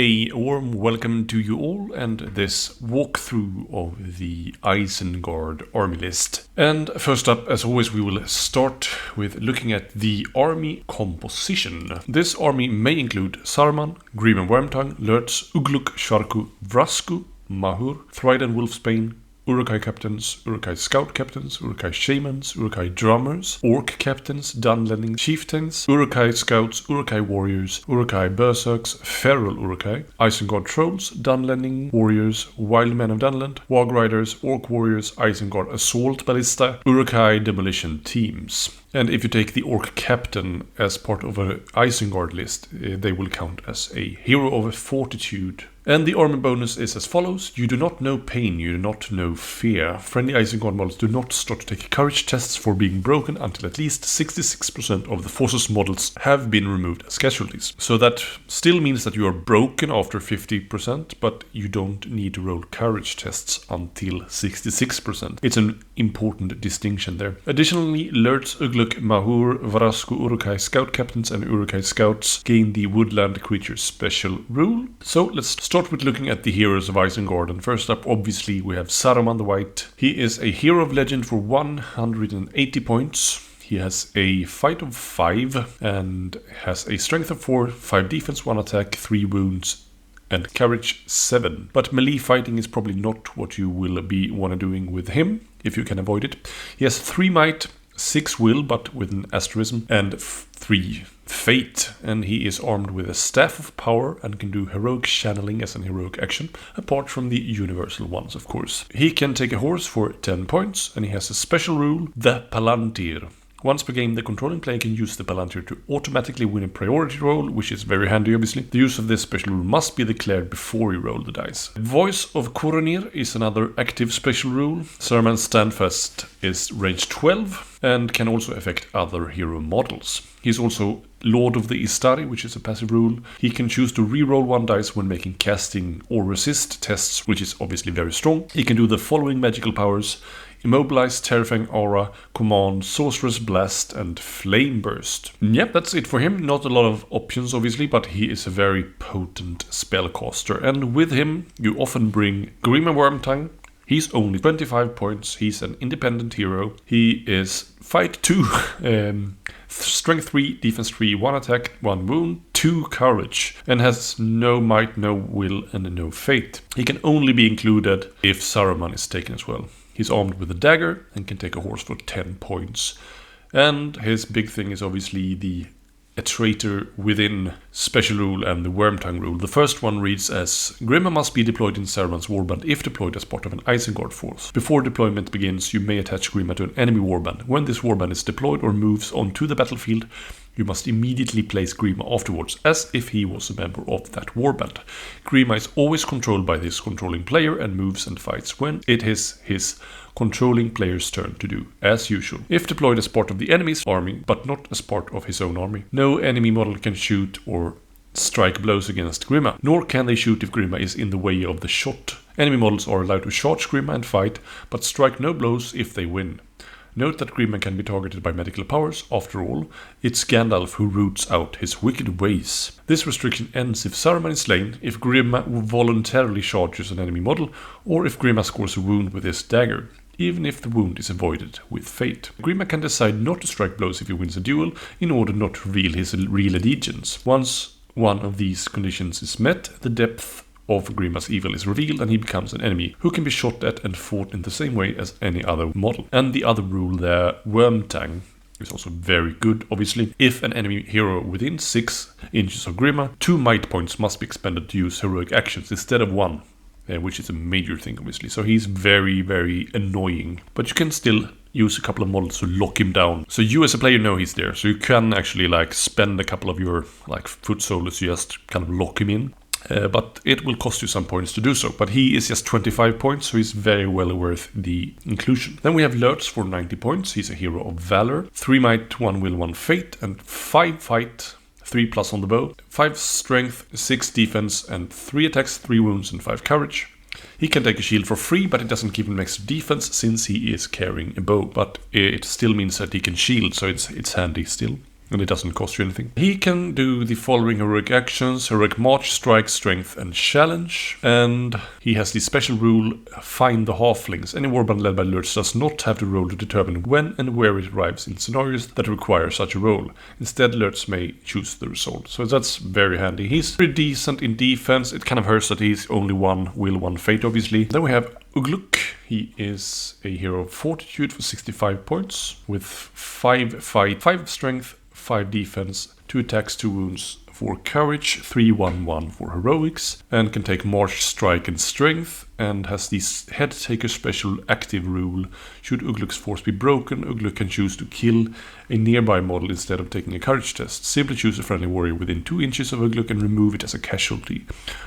A warm welcome to you all and this walkthrough of the Isengard army list. And first up, as always, we will start with looking at the army composition. This army may include Saruman, Grim and Wormtongue, Lurtz, Ugluk, Sharku, Vrasku, Mahur, Thrydan Wolfsbane, Uruk-hai captains, Uruk-hai scout captains, Uruk-hai shamans, Uruk-hai drummers, Orc captains, Dunlanding chieftains, Uruk-hai scouts, Uruk-hai warriors, Uruk-hai berserks, feral Uruk-hai, Isengard trolls, Dunlanding warriors, wild men of Dunland, Warg riders, Orc warriors, Isengard assault ballista, Uruk-hai demolition teams. And if you take the Orc captain as part of an Isengard list, they will count as a hero of fortitude. And the armor bonus is as follows. You do not know pain, you do not know fear. Friendly Isengard models do not start to take courage tests for being broken until at least 66% of the forces models have been removed as casualties. So that still means that you are broken after 50%, but you don't need to roll courage tests until 66%. It's an important distinction there. Additionally, Lurtz, Ugluk, Mahur, Vrasku, Uruk-hai scout captains and Uruk-hai scouts gain the woodland creatures special rule. So let's start with looking at the heroes of Isengard, and first up obviously we have Saruman the White. He is a hero of legend for 180 points. He has a fight of 5 and has a strength of 4, 5 defense, 1 attack, 3 wounds and courage 7. But melee fighting is probably not what you will be doing with him, if you can avoid it. He has 3 might, 6 will, but with an asterisk, and 3 fate, and he is armed with a staff of power and can do heroic channeling as an heroic action, apart from the universal ones, of course. He can take a horse for 10 points, and he has a special rule, the Palantir. Once per game, the controlling player can use the Palantir to automatically win a priority roll, which is very handy, obviously. The use of this special rule must be declared before you roll the dice. Voice of Koronir is another active special rule. Saruman's Standfast is range 12 and can also affect other hero models. He's also Lord of the Istari, which is a passive rule. He can choose to reroll 1 dice when making casting or resist tests, which is obviously very strong. He can do the following magical powers: Immobilize, Terrifying Aura, Command, Sorcerer's Blast, and Flame Burst. Yep, that's it for him. Not a lot of options, obviously, but he is a very potent spellcaster. And with him, you often bring Grim and Wormtongue. He's only 25 points. He's an independent hero. He is Fight 2, Strength 3, Defense 3, 1 attack, 1 wound, 2 courage, and has no might, no will, and no fate. He can only be included if Saruman is taken as well. He's armed with a dagger and can take a horse for 10 points. And his big thing is obviously the A Traitor Within special rule and the Wormtongue rule. The first one reads as: Grima must be deployed in Saruman's warband if deployed as part of an Isengard force. Before deployment begins, you may attach Grima to an enemy warband. When this warband is deployed or moves onto the battlefield, you must immediately place Grima afterwards, as if he was a member of that warband. Grima is always controlled by this controlling player and moves and fights when it is his controlling player's turn to do, as usual. If deployed as part of the enemy's army, but not as part of his own army, no enemy model can shoot or strike blows against Grima, nor can they shoot if Grima is in the way of the shot. Enemy models are allowed to charge Grima and fight, but strike no blows if they win. Note that Grima can be targeted by medical powers. After all, it's Gandalf who roots out his wicked ways. This restriction ends if Saruman is slain, if Grima voluntarily charges an enemy model, or if Grima scores a wound with his dagger, even if the wound is avoided with fate. Grima can decide not to strike blows if he wins a duel, in order not to reveal his real allegiance. Once one of these conditions is met, the depth of Grima's evil is revealed and he becomes an enemy who can be shot at and fought in the same way as any other model. And the other rule there, Wormtongue, is also very good, obviously. If an enemy hero within 6 inches of Grima, 2 might points must be expended to use heroic actions instead of 1. Which is a major thing, obviously. So he's very, very annoying. But you can still use a couple of models to lock him down. So you as a player know he's there. So you can actually spend a couple of your foot soldiers to just kind of lock him in. But it will cost you some points to do so. But he is just 25 points, so he's very well worth the inclusion. Then we have Lurtz for 90 points. He's a hero of valor. 3 might, 1 will, 1 fate, and 5 fight. 3+ on the bow, 5 strength, 6 defense, and 3 attacks, 3 wounds, and 5 courage. He can take a shield for free, but it doesn't give him extra defense since he is carrying a bow. But it still means that he can shield, so it's handy still. and it doesn't cost you anything. He can do the following heroic actions: heroic march, strike, strength, and challenge. And he has the special rule, find the halflings. Any warband led by lurch does not have to roll to determine when and where it arrives in scenarios that require such a roll. Instead, lurch may choose the result. So that's very handy. He's pretty decent in defense. It kind of hurts that he's only one will, one fate, obviously. Then we have Ugluk. He is a hero of fortitude for 65 points with 5 fight, 5 strength, 5 defense, 2 attacks, 2 wounds, 4 courage, 3/1/1 for heroics, and can take march, strike, and strength, and has this head taker special active rule. Should Ugluk's force be broken, Ugluk can choose to kill a nearby model instead of taking a courage test. Simply choose a friendly warrior within 2 inches of Ugluk and remove it as a casualty.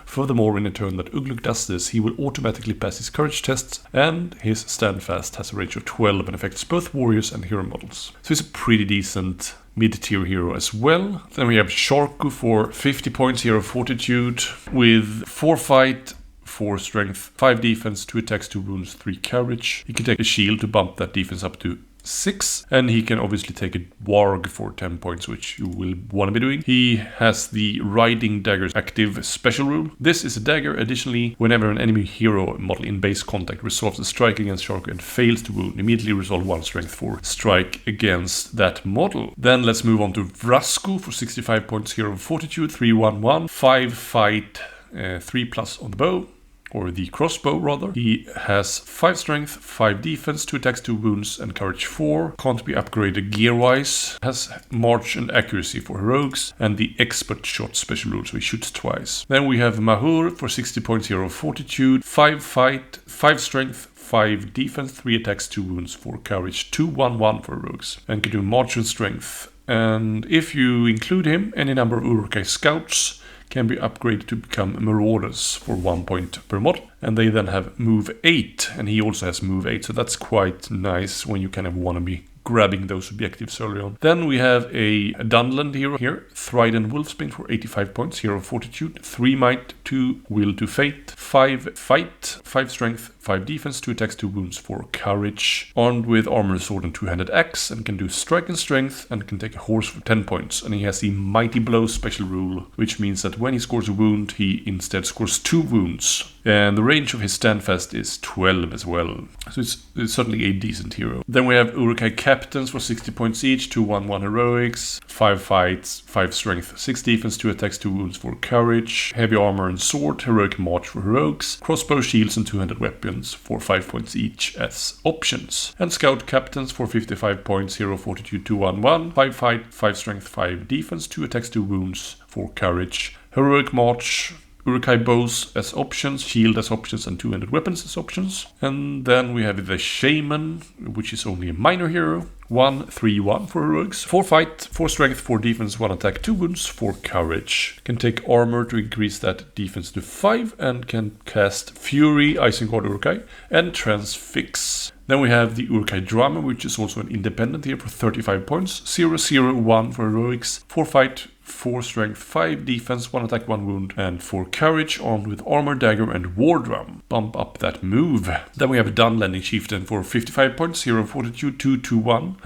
Furthermore, in a turn that Ugluk does this, he will automatically pass his courage tests, and his standfast has a range of 12 and affects both warriors and hero models. So he's a pretty decent mid-tier hero as well. Then we have Sharku for 50 points, hero of fortitude, with 4 fight, 4 strength, 5 defense, 2 attacks, 2 wounds, 3 courage. He can take a shield to bump that defense up to 6, and he can obviously take a warg for 10 points, which you will want to be doing. He has the riding dagger's active special rule. This is a dagger. Additionally, whenever an enemy hero model in base contact resolves a strike against Sharku and fails to wound, immediately resolve 1 strength for strike against that model. Then let's move on to Vrasku for 65 points, hero of fortitude, 3/1/1, 5 fight, 3+ on the bow. Or the crossbow, rather. He has 5 strength, 5 defense, 2 attacks, 2 wounds, and courage 4. Can't be upgraded gear-wise. Has march and accuracy for heroics, and the expert shot special rule, so he shoots twice. Then we have Mahur for 60 points, hero of fortitude, 5 fight, 5 strength, 5 defense, 3 attacks, 2 wounds, 4 courage, 2/1/1 for heroics, and can do march and strength. And if you include him, any number of Uruk-hai scouts can be upgraded to become marauders for 1 point per mod, and they then have move 8, and he also has move 8, so that's quite nice when you kind of want to be grabbing those objectives early on. Then we have a Dunland hero here, Thriden Wolfsbane for 85 points, hero of fortitude, 3 might, 2 will to fate, 5 fight, 5 strength, 5 defense, 2 attacks, 2 wounds, 4 courage, armed with armor, sword, and 2-handed axe, and can do strike and strength, and can take a horse for 10 points. And he has the mighty blow special rule, which means that when he scores a wound, he instead scores 2 wounds. And the range of his standfast is 12 as well. So it's certainly a decent hero. Then we have Uruk-hai captains for 60 points each, 2/1/1 heroics, 5 fights, 5 strength, 6 defense, 2 attacks, 2 wounds, 4 courage, heavy armor and sword, heroic march for heroics, crossbow, shields, and 2-handed weapons for 5 points each as options. And scout captains for 55 points, hero fortitude, 2/1/1, 5 fight, 5 strength, 5 defense, 2 attacks, 2 wounds, 4 courage, heroic march, Uruk-hai bows as options, shield as options, and 2-handed weapons as options. And then we have the shaman, which is only a minor hero. 1/3/1 for heroics, 4 fight, 4 strength, 4 defense, 1 attack, 2 wounds, 4 courage. Can take armor to increase that defense to 5, and can cast Fury, Isengard Uruk-hai, and Transfix. Then we have the Uruk-hai drummer, which is also an independent here for 35 points, 0/0/1 for heroics, 4 fight, 4 strength, 5 defense, 1 attack, 1 wound, and 4 courage, armed with armor, dagger, and war drum. Bump up that move. Then we have a Dunland chieftain for 55 points, hero fortitude, 2/2/1.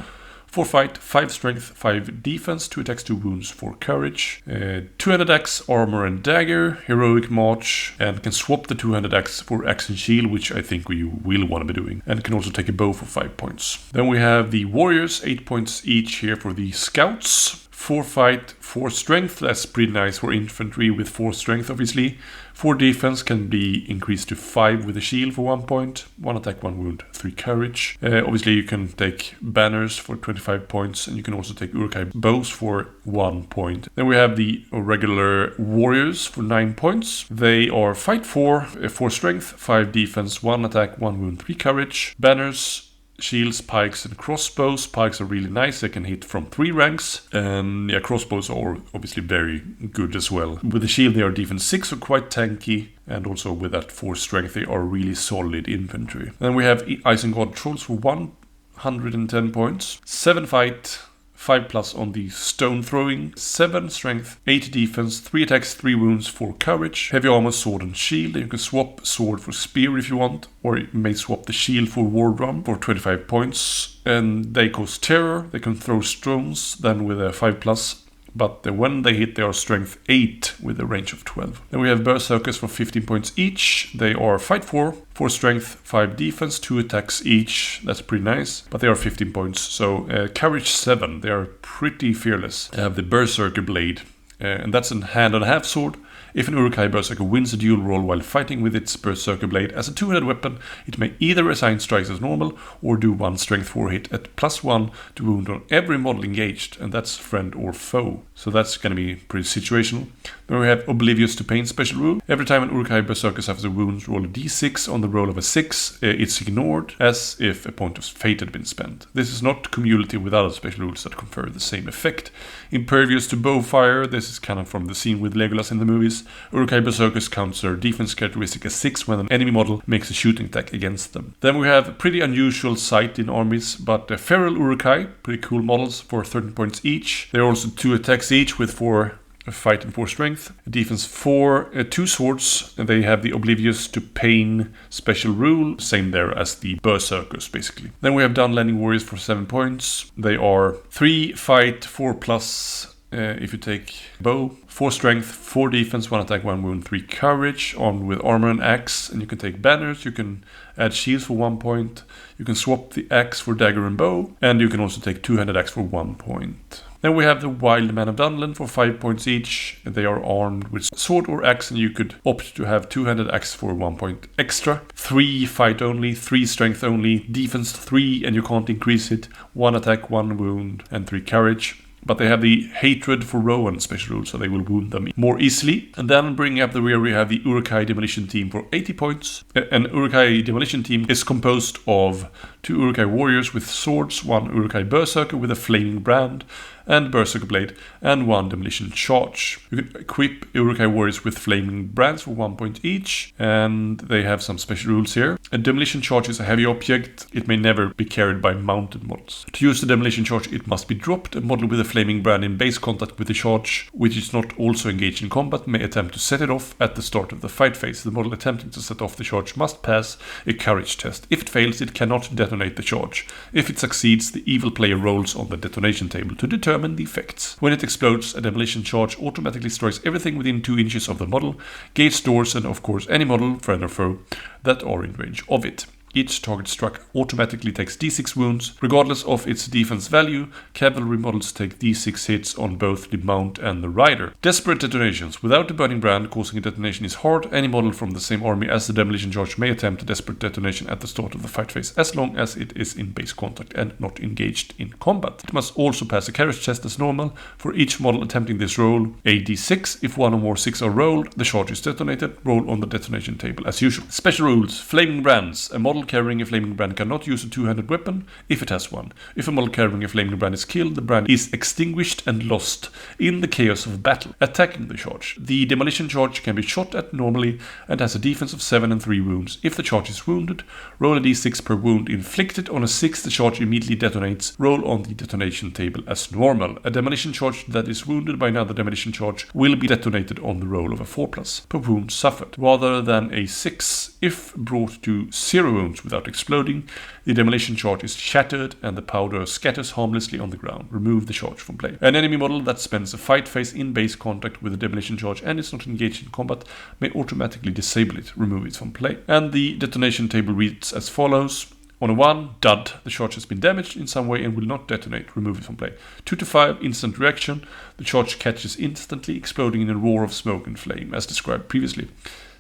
4 fight, 5 strength, 5 defense, 2 attacks, 2 wounds, 4 courage, 2-handed axe, armor and dagger, heroic march, and can swap the 2-handed axe for axe and shield, which I think we will want to be doing, and can also take a bow for 5 points. Then we have the warriors, 8 points each here for the scouts. 4 fight, 4 strength, that's pretty nice for infantry with 4 strength obviously. 4 defense can be increased to 5 with a shield for 1 point. 1 attack, 1 wound, 3 courage. Obviously you can take banners for 25 points, and you can also take Uruk-hai bows for 1 point. Then we have the regular warriors for 9 points. They are fight 4, 4 strength, 5 defense, 1 attack, 1 wound, 3 courage. Banners, shields, pikes, and crossbows. Pikes are really nice. They can hit from 3 ranks. And yeah, crossbows are obviously very good as well. With the shield, they are defense 6, so quite tanky. And also with that 4 strength, they are really solid infantry. Then we have Isengard trolls for 110 points. 7 fight, 5+ on the stone throwing, 7 strength, 8 defense, 3 attacks, 3 wounds, 4 courage, heavy armor, sword and shield. And you can swap sword for spear if you want, or you may swap the shield for war drum for 25 points. And they cause terror, they can throw stones, then with a 5+. But when they hit, they are strength 8 with a range of 12. Then we have berserkers for 15 points each. They are fight 4 strength, 5 defense, 2 attacks each. That's pretty nice. But they are 15 points. So courage 7. They are pretty fearless. They have the berserker blade. And that's a hand-and-a-half sword. If an Uruk-hai Berserker wins a duel roll while fighting with its Berserker Blade as a 2-handed weapon, it may either assign strikes as normal or do 1 strength 4 hit at +1 to wound on every model engaged, and that's friend or foe. So that's going to be pretty situational. Then we have Oblivious to Pain special rule. Every time an Uruk-hai Berserker suffers a wound, roll a d6. On the roll of a 6, it's ignored as if a point of fate had been spent. This is not cumulative with other special rules that confer the same effect. Impervious to bowfire. This is kind of from the scene with Legolas in the movies. Uruk-hai Berserkers counts their defense characteristic as 6 when an enemy model makes a shooting attack against them. Then we have a pretty unusual sight in armies, but feral Uruk-hai, pretty cool models for 13 points each. They're also 2 attacks each with 4 fight and 4 strength. Defense 4, 2 swords. And they have the Oblivious to Pain special rule. Same there as the Berserkers, basically. Then we have Dunland Warriors for 7 points. They are 3 fight, 4+. If you take bow, 4 strength, 4 defense, 1 attack, 1 wound, 3 courage, armed with armor and axe. And you can take banners, you can add shields for 1 point, you can swap the axe for dagger and bow, and you can also take 2-handed axe for 1 point. Then we have the Wild Men of Dunland for 5 points each. They are armed with sword or axe, and you could opt to have 2-handed axe for 1 point extra. 3 fight only, 3 strength only, defense 3, and you can't increase it, 1 attack, 1 wound, and 3 courage. But they have the Hatred for Rohan special rule, so they will wound them more easily. And then bringing up the rear, we have the Uruk-hai Demolition Team for 80 points. An Uruk-hai Demolition Team is composed of 2 Uruk-hai Warriors with swords, 1 Uruk-hai Berserker with a flaming brand and Berserker Blade, and 1 Demolition Charge. You can equip Uruk-hai Warriors with flaming brands for 1 point each, and they have some special rules here. A Demolition Charge is a heavy object. It may never be carried by mounted models. To use the Demolition Charge, it must be dropped. A model with a flaming brand in base contact with the charge, which is not also engaged in combat, may attempt to set it off at the start of the fight phase. The model attempting to set off the charge must pass a courage test. If it fails, it cannot detonate the charge. If it succeeds, the evil player rolls on the detonation table to determine the effects. When it explodes, a demolition charge automatically destroys everything within 2 inches of the model, gates, doors, and of course any model, friend or foe, that are in range of it. Each target struck automatically takes d6 wounds. Regardless of its defense value, cavalry models take d6 hits on both the mount and the rider. Desperate detonations. Without the burning brand, causing a detonation is hard. Any model from the same army as the demolition charge may attempt a desperate detonation at the start of the fight phase, as long as it is in base contact and not engaged in combat. It must also pass a courage test as normal. For each model attempting this roll, a d6. If 1 or more 6 are rolled, the charge is detonated. Roll on the detonation table as usual. Special rules. Flaming brands. A model carrying a flaming brand cannot use a 2-handed weapon if it has one. If a model carrying a flaming brand is killed, the brand is extinguished and lost in the chaos of battle. Attacking the charge. The demolition charge can be shot at normally and has a defense of 7 and 3 wounds. If the charge is wounded, roll a d6 per wound inflicted. On a 6, the charge immediately detonates. Roll on the detonation table as normal. A demolition charge that is wounded by another demolition charge will be detonated on the roll of a 4+ per wound suffered, rather than a 6. If brought to 0 wounds without exploding, the demolition charge is shattered and the powder scatters harmlessly on the ground. Remove the charge from play. An enemy model that spends a fight phase in base contact with the demolition charge and is not engaged in combat may automatically disable it. Remove it from play. And the detonation table reads as follows. On a 1, dud, the charge has been damaged in some way and will not detonate. Remove it from play. 2 to 5, instant reaction. The charge catches instantly, exploding in a roar of smoke and flame, as described previously.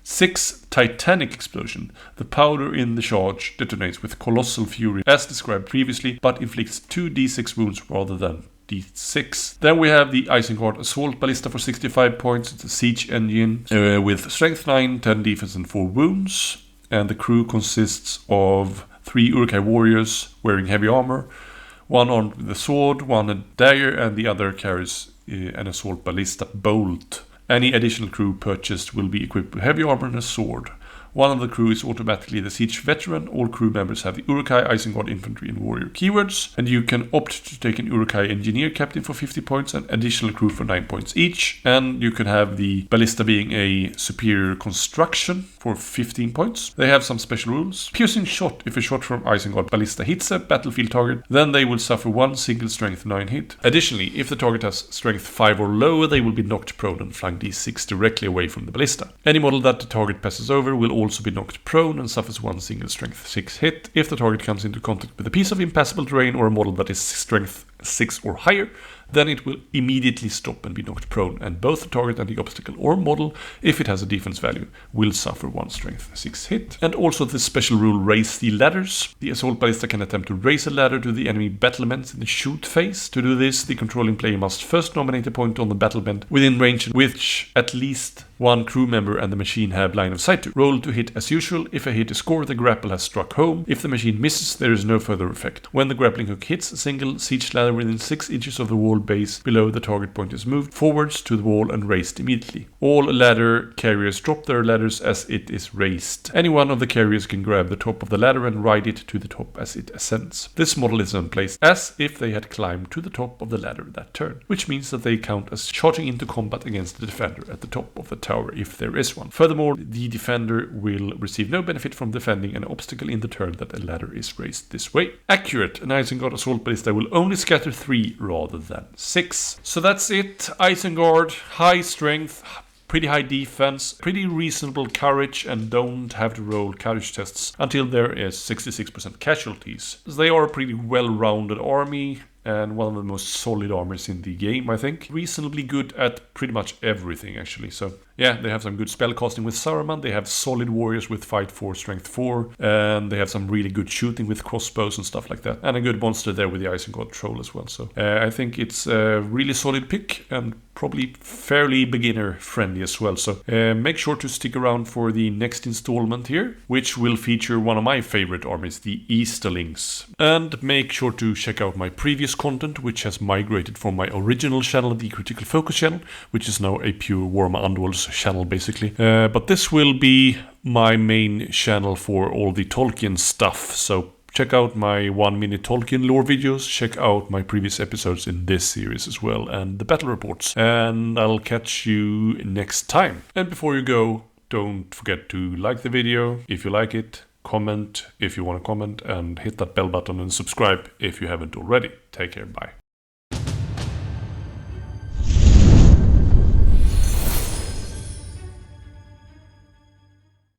6, Titanic explosion. The powder in the charge detonates with colossal fury, as described previously, but inflicts 2 d6 wounds rather than d6. Then we have the Isengard Assault Ballista for 65 points. It's a siege engine with strength 9, 10 defense, and 4 wounds. And the crew consists of 3 Uruk-hai warriors wearing heavy armor, 1 armed with a sword, 1 a dagger, and the other carries an assault ballista bolt. Any additional crew purchased will be equipped with heavy armor and a sword. One of the crew is automatically the siege veteran. All crew members have the Urukai, Isengard, infantry and warrior keywords. And you can opt to take an Urukai engineer captain for 50 points and additional crew for 9 points each. And you can have the ballista being a superior construction for 15 points. They have some special rules. Piercing shot. If a shot from Isengard ballista hits a battlefield target, then they will suffer one single strength 9 hit. Additionally, if the target has strength 5 or lower, they will be knocked prone and flying d6 directly away from the ballista. Any model that the target passes over will also be knocked prone and suffers one single strength 6 hit. If the target comes into contact with a piece of impassable terrain or a model that is strength 6 or higher, then it will immediately stop and be knocked prone, and both the target and the obstacle or model, if it has a defense value, will suffer one strength 6 hit. And also the special rule raise the ladders. The assault ballista can attempt to raise a ladder to the enemy battlements in the shoot phase. To do this, the controlling player must first nominate a point on the battlement within range which at least one crew member and the machine have line of sight to. Roll to hit as usual. If a hit is scored, the grapple has struck home. If the machine misses, there is no further effect. When the grappling hook hits a single siege ladder within 6 inches of the wall base below the target point is moved forwards to the wall and raised immediately. All ladder carriers drop their ladders as it is raised. Any one of the carriers can grab the top of the ladder and ride it to the top as it ascends. This model is then placed as if they had climbed to the top of the ladder that turn, which means that they count as charging into combat against the defender at the top of the tower if there is one. Furthermore, the defender will receive no benefit from defending an obstacle in the turn that a ladder is raised this way. Accurate. An Isengard assault ballista will only scatter 3 rather than 6. So that's it. Isengard, high strength, pretty high defense, pretty reasonable courage, and don't have to roll courage tests until there is 66% casualties. They are a pretty well-rounded army and one of the most solid armies in the game, I think. Reasonably good at pretty much everything, actually. So yeah, they have some good spellcasting with Saruman. They have solid warriors with fight 4, strength 4. And they have some really good shooting with crossbows and stuff like that. And a good monster there with the Isengard troll as well. So I think it's a really solid pick and probably fairly beginner friendly as well. So make sure to stick around for the next installment here, which will feature one of my favorite armies, the Easterlings. And make sure to check out my previous content, which has migrated from my original channel, the Critical Focus channel, which is now a pure Warhammer Underworlds channel basically. But this will be my main channel for all the Tolkien stuff. So check out my 1-minute Tolkien lore videos, check out my previous episodes in this series as well, and the battle reports. And I'll catch you next time. And before you go, don't forget to like the video if you like it, comment if you want to comment, and hit that bell button and subscribe if you haven't already. Take care, bye.